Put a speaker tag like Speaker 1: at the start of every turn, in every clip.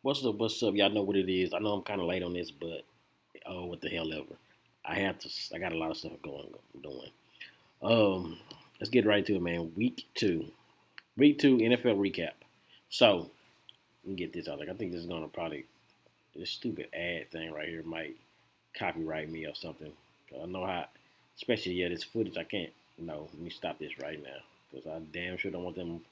Speaker 1: What's up? What's up? Y'all know what it is. I know I'm kind of late on this, but oh, what the hell ever. I have to. I got a lot of stuff doing. Um, let's get right to it, man. Week two NFL recap. So let me get this out. Like I think this is gonna probably this stupid ad thing right here might copyright me or something. 'Cause I know how, especially this footage. I can't. No, let me stop this right now because I damn sure don't want them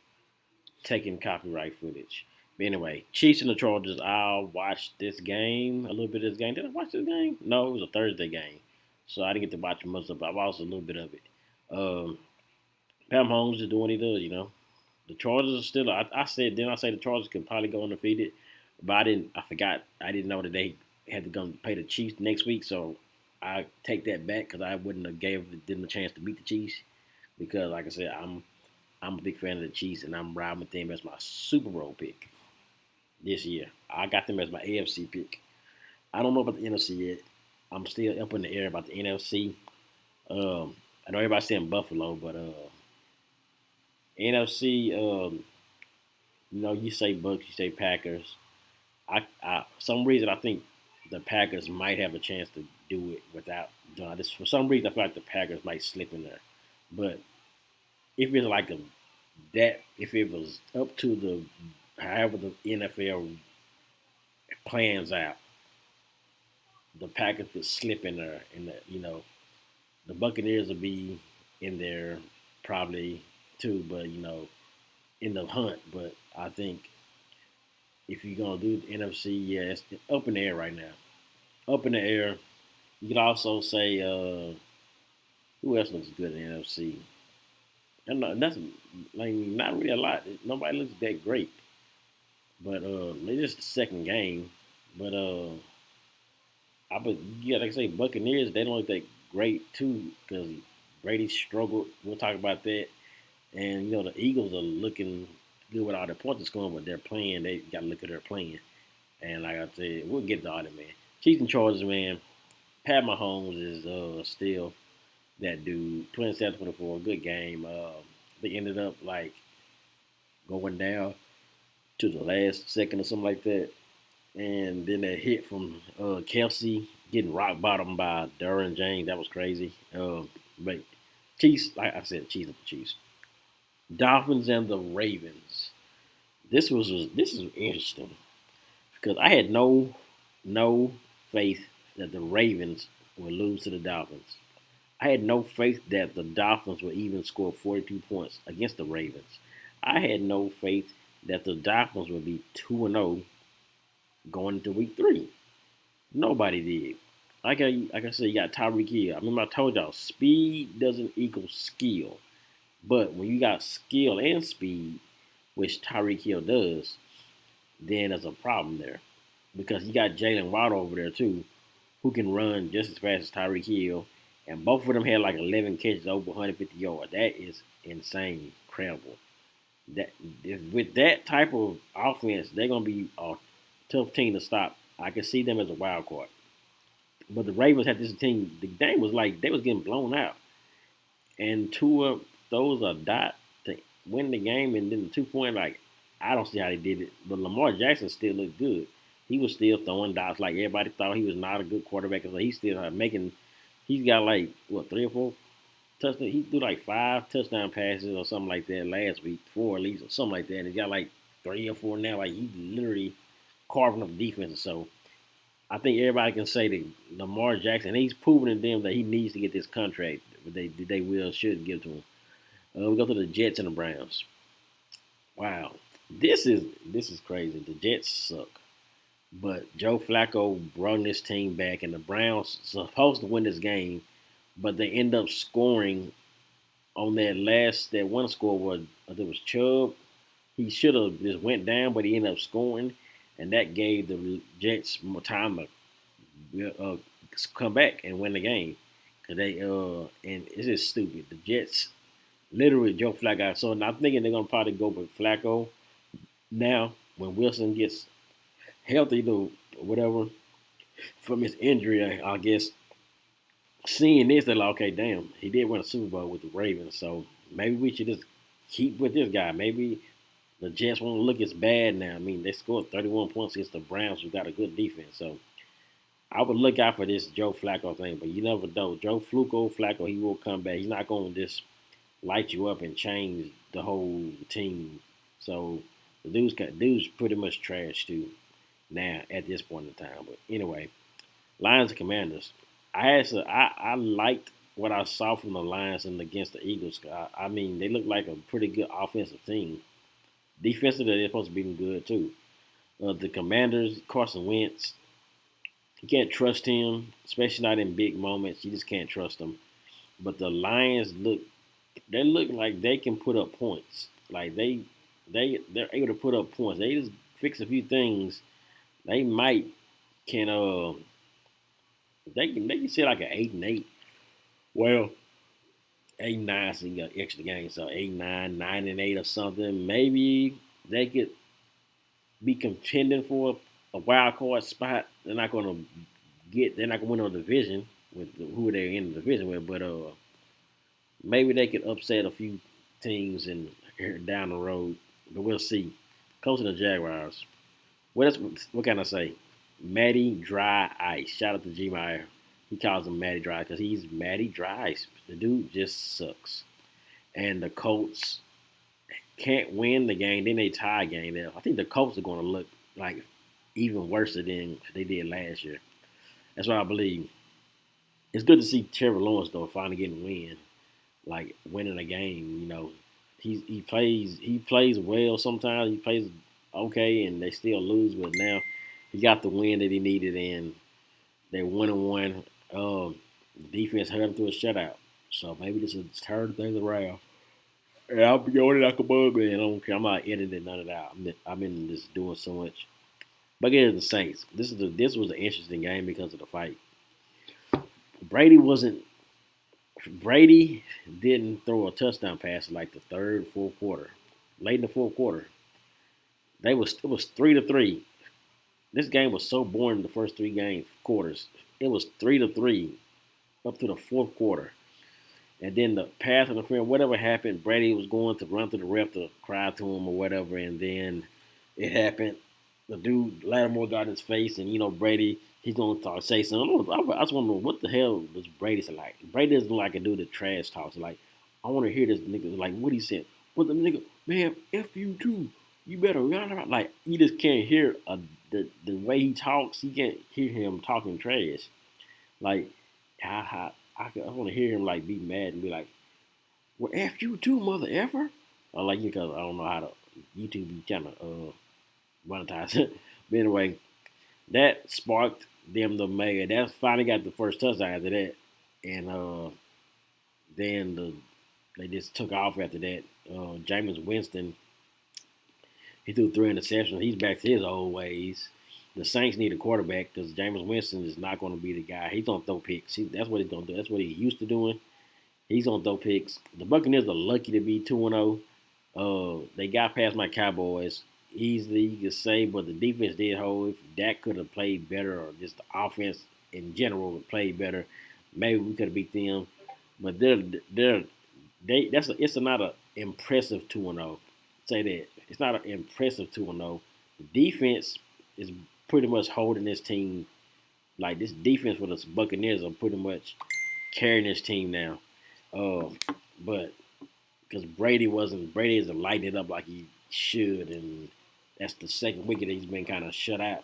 Speaker 1: taking copyright footage. But anyway, Chiefs and the Chargers. I watched this game, a little bit of this game. Did I watch this game? No, it was a Thursday game, so I didn't get to watch much of it. I watched a little bit of it. Um, Pam Holmes is doing what he does, The Chargers are still. I say the Chargers could probably go undefeated, but I didn't. I forgot. I didn't know that they had to go pay the Chiefs next week, so I take that back because I wouldn't have gave them a chance to beat the Chiefs because, like I said, I'm a big fan of the Chiefs, and I'm riding with them as my Super Bowl pick this year. I got them as my AFC pick. I don't know about the NFC yet. I'm still up in the air about the NFC. I know everybody's saying Buffalo, but NFC. You say Bucs, you say Packers. Some reason I think the Packers might have a chance to do it without John. This for some reason I feel like the Packers might slip in there, but if it's like if it was up to the however the NFL plans out, the Packers could slip in there, and the Buccaneers will be in there probably too, but in the hunt. But I think if you're gonna do the NFC, yeah, it's up in the air right now. Up in the air. You could also say who else looks good in the NFC? And that's like not really a lot. Nobody looks that great, but it's just the second game. But like I say, Buccaneers they don't look that great too because Brady struggled. We'll talk about that. And the Eagles are looking good with all the points scoring, but they're playing. They got to look at their playing. And like I said, we'll get to all that, man. Chiefs and Chargers, man. Pat Mahomes is still that dude. 27-24, good game. They ended up like going down to the last second or something like that. And then that hit from Kelsey getting rock bottom by Derwin James. That was crazy. But Chiefs, like I said, Chiefs. Dolphins and the Ravens. This is interesting because I had no faith that the Ravens would lose to the Dolphins. I had no faith that the Dolphins would even score 42 points against the Ravens. I had no faith that the Dolphins would be 2-0 going into week 3. Nobody did. Like I said, you got Tyreek Hill. I remember I told y'all speed doesn't equal skill. But when you got skill and speed, which Tyreek Hill does, then there's a problem there. Because you got Jalen Waddle over there too, who can run just as fast as Tyreek Hill. And both of them had like 11 catches over 150 yards. That is insane, incredible. That with that type of offense, they're gonna be a tough team to stop. I can see them as a wild card. But the Ravens had this team. The game was like they was getting blown out, and Tua throws a dot to win the game, and then the 2 point. Like I don't see how they did it. But Lamar Jackson still looked good. He was still throwing dots like everybody thought he was not a good quarterback. So he's still making. He's got like what 3 or 4 touchdowns. He threw like 5 touchdown passes or something like that last week, 4 at least or something like that. And he got like 3 or 4 now. Like he literally carving up defense. So I think everybody can say that Lamar Jackson, he's proven to them that he needs to get this contract. They will should give to him. We go to the Jets and the Browns. Wow, this is crazy. The Jets suck, but Joe Flacco brought this team back, and the Browns supposed to win this game, but they end up scoring on that one score was there was Chubb. He should have just went down, but he ended up scoring, and that gave the Jets more time to come back and win the game. Cause and it's just stupid. The Jets literally Joe Flacco. So I'm thinking they're gonna probably go with Flacco now when Wilson gets healthy to whatever from his injury. I guess seeing this, they're like, okay, damn, he did win a Super Bowl with the Ravens, so maybe we should just keep with this guy. Maybe The Jets won't look as bad now. I mean, they scored 31 points against the Browns, who got a good defense. So I would look out for this Joe Flacco thing, but you never know. Joe Flacco, he will come back. He's not going to just light you up and change the whole team. So the dude's pretty much trash too now at this point in time. But anyway, Lions and Commanders. I liked what I saw from the Lions and against the Eagles. I mean, they look like a pretty good offensive team. Defensively, they're supposed to be good too. The Commanders, Carson Wentz, you can't trust him, especially not in big moments. You just can't trust him. But the Lions they look like they can put up points. Like they're able to put up points. They just fix a few things. They might can they can say like an 8-8. Well, 8-9, so you got extra games. So 8-9, 9-8 or something. Maybe they could be contending for a wild card spot. They're not gonna win a division with who they're in the division with, but maybe they could upset a few teams and down the road. But we'll see. Colts and the Jaguars. What can I say? Matty Dry Ice. Shout out to G Meyer. He calls him Matty Dry because he's Matty Dry Ice. The dude just sucks. And the Colts can't win the game. Then they tie a game there. I think the Colts are going to look like even worse than they did last year. That's what I believe. It's good to see Trevor Lawrence though finally getting a win, like winning a game. You know, he plays well sometimes. He plays okay, and they still lose. But now he got the win that he needed, and they 1-1. Defense held him to a shutout. So maybe this will turn things around. And I'll be on it like a bug, man. I don't care. I'm not editing none of that. I've been just doing so much. But here's the Saints. This was an interesting game because of the fight. Brady wasn't. Brady didn't throw a touchdown pass in like the third, fourth quarter. Late in the fourth quarter, it was 3-3. This game was so boring. The first three quarters, it was 3-3 up to the fourth quarter. And then the pass interference, whatever happened, Brady was going to run to the ref to cry to him or whatever, and then it happened. The dude Lattimore got in his face, and Brady, he's gonna say something. I just wonder what the hell does Brady say like. Brady doesn't like a dude that trash talks. Like I want to hear this nigga like what he said. What the nigga, man? F you too. You better like you just can't hear the way he talks. You can't hear him talking trash. Like I want to hear him like be mad and be like, "Well, f you too, mother effer." Or like because I don't know how to YouTube be trying to monetize it. But anyway, that sparked them to make it. That finally got the first touchdown after that, and they just took off after that. Jameis Winston, he threw 3 interceptions. He's back to his old ways. The Saints need a quarterback because Jameis Winston is not going to be the guy. He's going to throw picks. That's what he's going to do. That's what he's used to doing. He's going to throw picks. The Buccaneers are lucky to be 2-0. They got past my Cowboys easily, you could say, but the defense did hold. If Dak could have played better, or just the offense in general would play better, maybe we could have beat them. But it's not an impressive 2-0. Say that it's not an impressive 2-0. The defense is pretty much holding this team. Like this defense for the Buccaneers are pretty much carrying this team now. But because Brady isn't lighting it up like he should, and that's the second week that he's been kind of shut out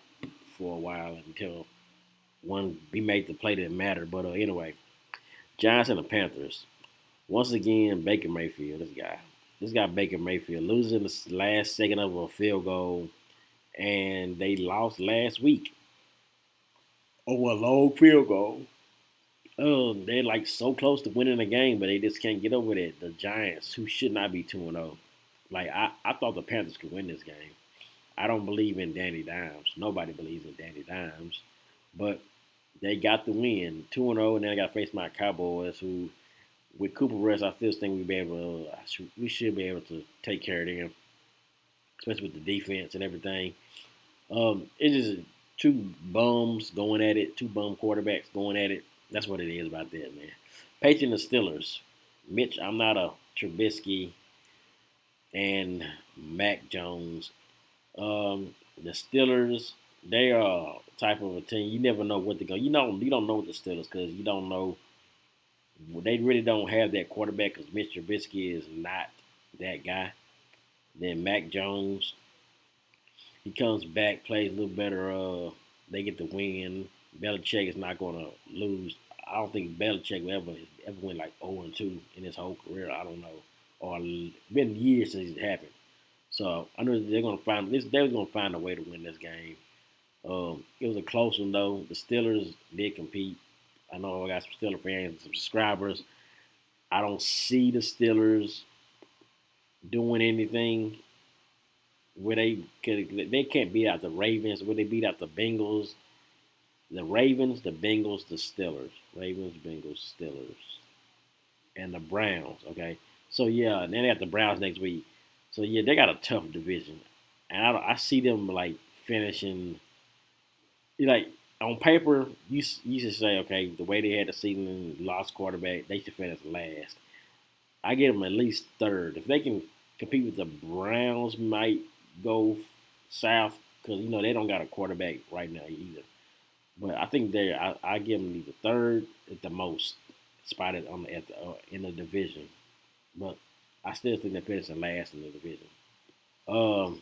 Speaker 1: for a while until he made the play that mattered. But anyway, Giants and the Panthers. Once again, Baker Mayfield, this guy Baker Mayfield losing the last second of a field goal, and they lost last week over a long field goal. They're like so close to winning the game, but they just can't get over that. The Giants, who should not be 2-0. Like I thought the Panthers could win this game. I don't believe in Danny Dimes. Nobody believes in Danny Dimes, but they got the win, 2-0, and then I got to face my Cowboys, who with Cooper Rush, I still think we should be able to take care of them, especially with the defense and everything. It's just two bums going at it, two bum quarterbacks going at it. That's what it is about that, man. Patriots and Steelers. Mitch, I'm not a Trubisky and Mac Jones. The Steelers, they are type of a team. You never know what they're going. You don't know what the Steelers because you don't know. They really don't have that quarterback because Mitch Trubisky is not that guy. Then Mac Jones, he comes back, plays a little better. They get the win. Belichick is not going to lose. I don't think Belichick will ever win like 0-2 in his whole career. I don't know, or been years since it happened. So I know they're going to find this. They was going to find a way to win this game. It was a close one though. The Steelers did compete. I know I got some Steelers fans, some subscribers. I don't see the Steelers doing anything where they can't beat out the Ravens. Where they beat out the Bengals, the Ravens, the Bengals, the Steelers, Ravens, Bengals, Steelers, and the Browns. Okay, so yeah, and then they got the Browns next week. So yeah, they got a tough division, and I see them like finishing. Like on paper, you should say okay, the way they had the season and lost quarterback, they should finish last. I give them at least third. If they can compete with the Browns, might go south because they don't got a quarterback right now either. But I think I give them either third at the most spot in the division. But I still think they're finishing last in the division. Um,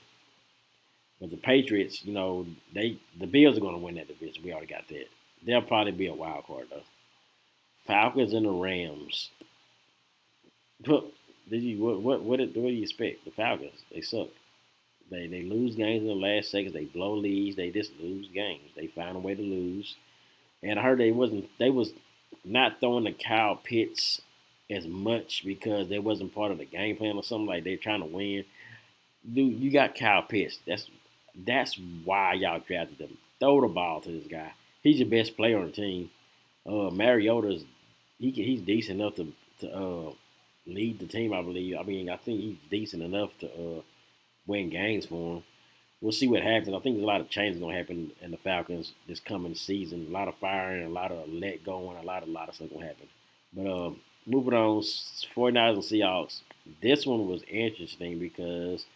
Speaker 1: but the Patriots, the Bills are going to win that division. We already got that. They'll probably be a wild card though. Falcons and the Rams. But what do you expect? The Falcons, they suck. They lose games in the last seconds. They blow leads. They just lose games. They find a way to lose. And I heard they was not throwing the Kyle Pitts as much because they wasn't part of the game plan or something like they're trying to win. Dude, you got Kyle Pitts. That's why y'all drafted him. Throw the ball to this guy. He's your best player on the team. Mariota's he's decent enough to lead the team. I believe. I mean, I think he's decent enough to win games for him. We'll see what happens. I think there's a lot of changes going to happen in the Falcons this coming season. A lot of firing, a lot of let go, and a lot of stuff going to happen. But moving on, 49ers and Seahawks. This one was interesting because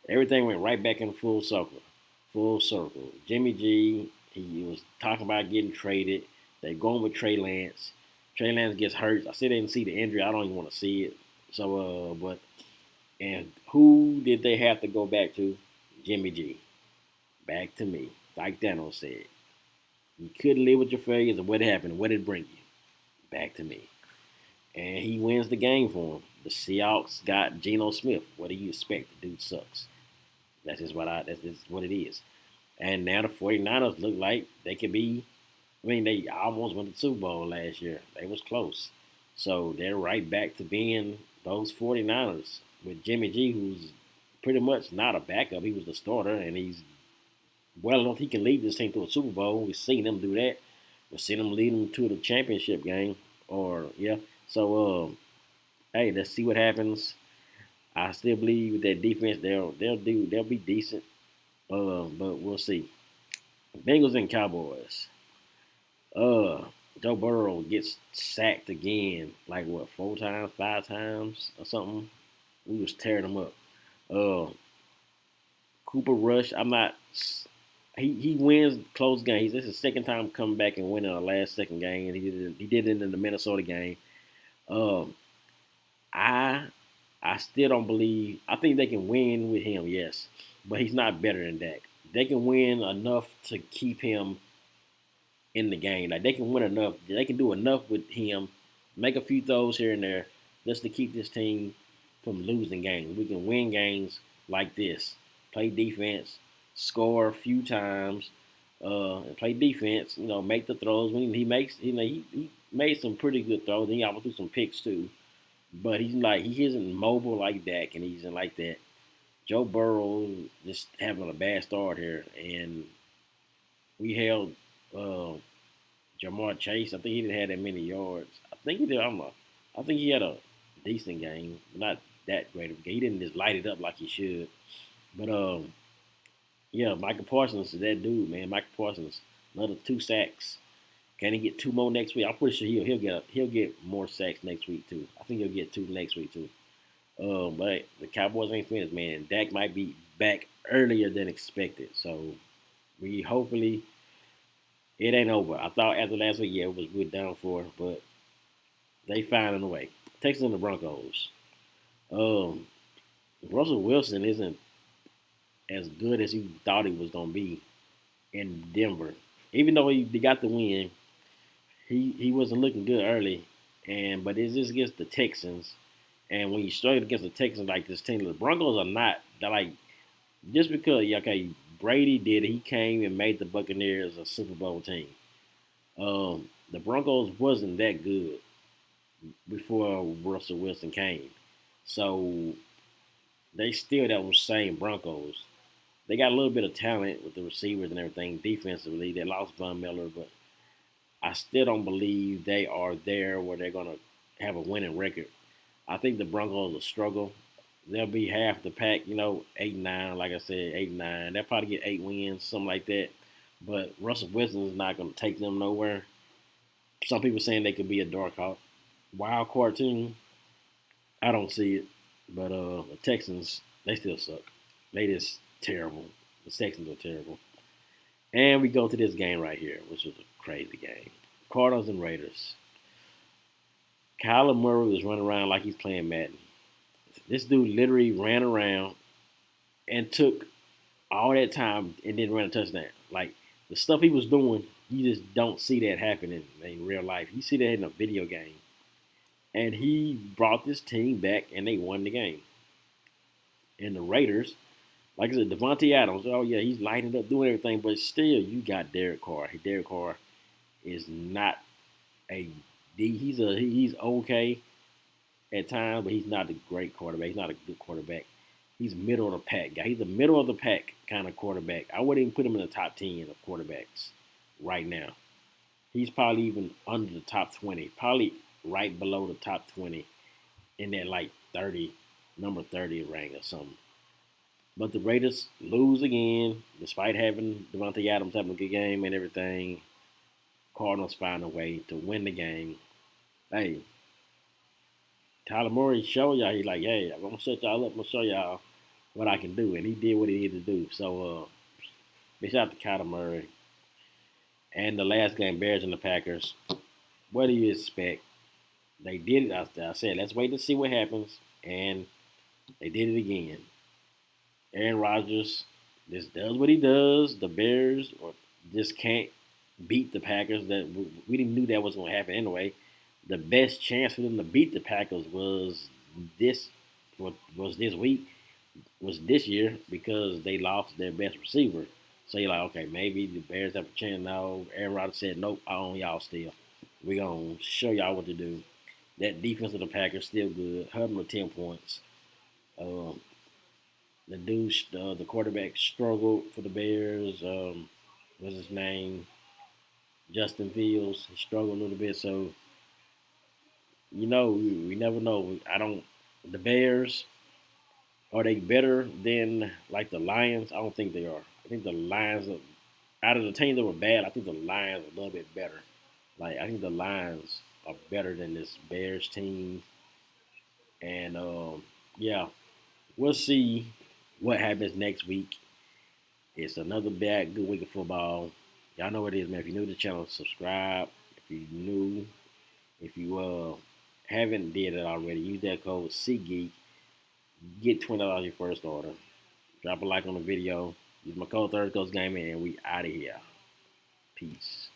Speaker 1: everything went right back in full circle. Full circle. Jimmy G, he was talking about getting traded. They're going with Trey Lance. Trey Lance gets hurt. I still didn't see the injury. I don't even want to see it. So, and who did they have to go back to? Jimmy G. Back to me. Like Thanos said. You couldn't live with your failures, and what happened? What did it bring you? Back to me. And he wins the game for him. The Seahawks got Geno Smith. What do you expect? The dude sucks. That's just what it is. And now the 49ers look like they could be. I mean, they almost went to the Super Bowl last year. They was close. So they're right back to being those 49ers with Jimmy G, who's pretty much not a backup. He was the starter, and he's well enough he can lead this team to a Super Bowl. We've seen him do that. We've seen him lead them to the championship game. So hey, let's see what happens. I still believe with that defense, they'll be decent. But we'll see. Bengals and Cowboys. Joe Burrow gets sacked again, like what, 4 times, 5 times, or something. We was tearing him up. Cooper Rush, I'm not. He wins close games. This is his second time coming back and winning a last second game, and he did it in the Minnesota game. I still don't believe. I think they can win with him, yes, but he's not better than Dak. They can win enough to keep him in the game. Like they can win enough. They can do enough with him, make a few throws here and there, just to keep this team from losing games. We can win games like this. Play defense, score a few times, and play defense. Make the throws. When he made some pretty good throws. And he almost threw some picks too. But he isn't mobile like Dak, and he isn't like that. Joe Burrow just having a bad start here, and we held Jamar Chase. I think he didn't have that many yards. I think he did. I don't know. I think he had a decent game, not that great of a game. He didn't just light it up like he should. But yeah, Michael Parsons is that dude, man. Michael Parsons, another 2 sacks. Can he get 2 more next week? I'm pretty sure he'll get more sacks next week too. I think he'll get 2 next week too. But the Cowboys ain't finished, man. Dak might be back earlier than expected. So we hopefully it ain't over. I thought after last week, yeah, we're down for, but they finding a way. Texans and the Broncos. Um, Russell Wilson isn't as good as he thought he was gonna be in Denver. Even though he got the win, he wasn't looking good early. But it's just against the Texans. And when you struggle against the Texans like this team, the Broncos are not they're like just because okay, Brady did it, he came and made the Buccaneers a Super Bowl team. The Broncos wasn't that good before Russell Wilson came. So they still that was same Broncos. They got a little bit of talent with the receivers and everything defensively. They lost Von Miller, but I still don't believe they are there where they're gonna have a winning record. I think the Broncos will struggle. They'll be half the pack, 8-9, like I said, 8-9. They'll probably get 8 wins, something like that. But Russell Wilson is not gonna take them nowhere. Some people saying they could be a dark horse, wild card team. I don't see it. But the Texans, they still suck. They just terrible. The Texans are terrible. And we go to this game right here, which was a crazy game. Cardinals and Raiders. Kyler Murray was running around like he's playing Madden. This dude literally ran around and took all that time and then ran a touchdown. Like the stuff he was doing, you just don't see that happening in real life. You see that in a video game. And he brought this team back and they won the game. And the Raiders, like I said, Devontae Adams, oh yeah, he's lighting up, doing everything, but still you got Derek Carr. Derek Carr is not a D. He's okay at times, but he's not a great quarterback. He's not a good quarterback. He's middle of the pack guy. He's a middle of the pack kind of quarterback. I wouldn't even put him in the top 10 of quarterbacks right now. He's probably even under the top 20, probably right below the top 20 in that like 30, number 30 rank or something. But the Raiders lose again, despite having Devontae Adams having a good game and everything. Cardinals find a way to win the game. Hey, Tyler Murray showed y'all, he's like, hey, I'm going to set y'all up. I'm going to show y'all what I can do. And he did what he needed to do. So, big shout out to Kyler Murray. And the last game, Bears and the Packers. What do you expect? They did it. I said, let's wait to see what happens. And they did it again. Aaron Rodgers just does what he does. The Bears just can't beat the Packers. That we didn't knew that was going to happen anyway. The best chance for them to beat the Packers was this week, was this year because they lost their best receiver. So you're like, okay, maybe the Bears have a chance now. Aaron Rodgers said, nope, I own y'all still. We're going to show y'all what to do. That defense of the Packers still good. Held them to 10 points. The quarterback struggled for the Bears. What's his name? Justin Fields. He struggled a little bit. So, we never know. The Bears, are they better than like the Lions? I don't think they are. I think the Lions, out of the teams that were bad, I think the Lions are a little bit better. Like, I think the Lions are better than this Bears team. And, yeah, we'll see what happens next week. It's another good week of football. Y'all know what it is, man. If you're new to the channel, subscribe. If you haven't did it already, use that code SeatGeek. Get $20 your first order. Drop a like on the video. Use my code Thursday Gaming, and we out of here. Peace.